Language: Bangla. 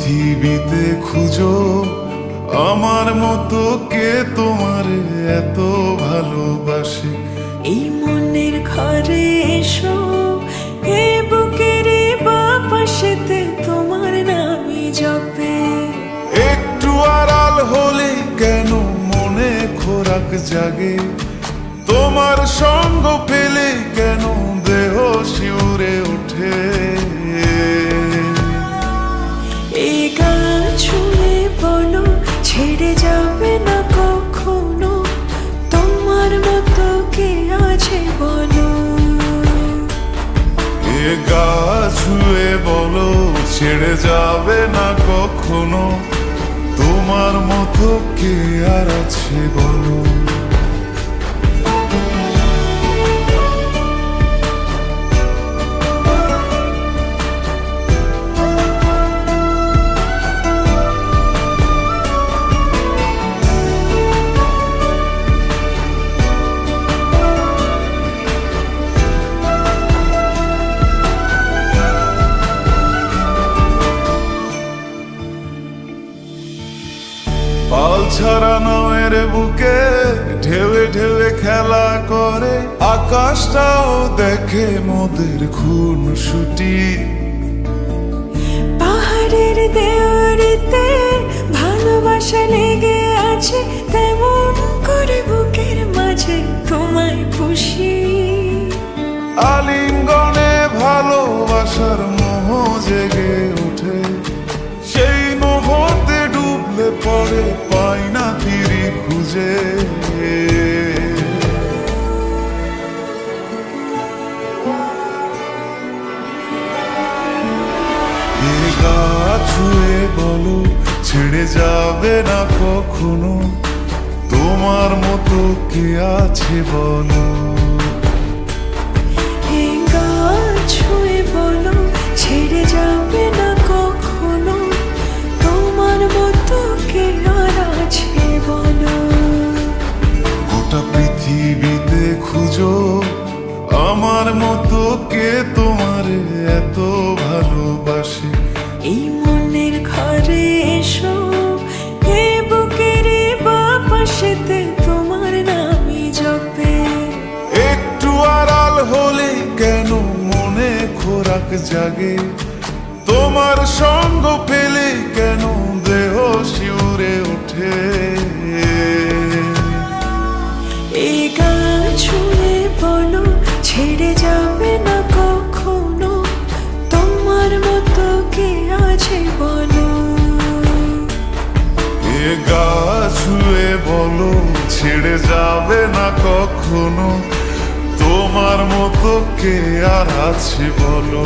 পৃথিবীতে খুঁজো আমার মতো কে তোমার এত ভালোবাসে। এই মনের ঘরে এসো, এ বুকের বাপাশেতে তোমার নামই জপে। একটু আড়াল হলে কেন মনে খোরাক জাগে, তোমার সঙ্গ পেলে কেন দেহ শিউরে ওঠে। এই গান ছুঁয়ে বলো ছেড়ে যাবে না কখনো, তোমার মতো কে আছে বলো। এ গা ছুঁয়ে বলো ছেড়ে যাবে না কখনো, তোমার মতো কে আর আছে বলো। পাল ছাড়া নামের বুকে ঢেউে ঢেউে খেলা করে, আকাশটাও দেখে মোদের খুন ছুটি। পাহাড়ের দেওয়ারিতে ভালোবাসা লেগে আছে, তেমন করে বুকের মাঝে তোমায় পুষি। আলিঙ্গনে ভালোবাসার মোহ জেগে ওঠে, সেই মোহতে ডুবলে পরে পাই না ফিরি খুঁজে। এ গা ছুঁয়ে বলো ছেড়ে যাবে না কখনো, তোমার মতো কে আছে বলো। এই গান ছুঁয়ে বলো ছেড়ে যাবে না কখনো, তোমার মতো কে আর আছে বলো। গোটা পৃথিবীতে খুঁজো আমার মতো কে তোমার এত ভালোবাসে। এই মনের ঘরে এসো, এ বুকের বাপাশেতে তোমার নামই জপে। একটু আড়াল হলে কেন মনে খোরাক জাগে, তোমার সঙ্গ পেলে কেন দেহ শিউরে ওঠে। এই গান ছুঁয়ে বলো ছেড়ে যাবে না কখনো, তোমার মতো কে আছে বলো। এ গা ছুঁয়ে বলো ছেড়ে যাবে না কখনো, তোমার মতো কে আর আছে বলো।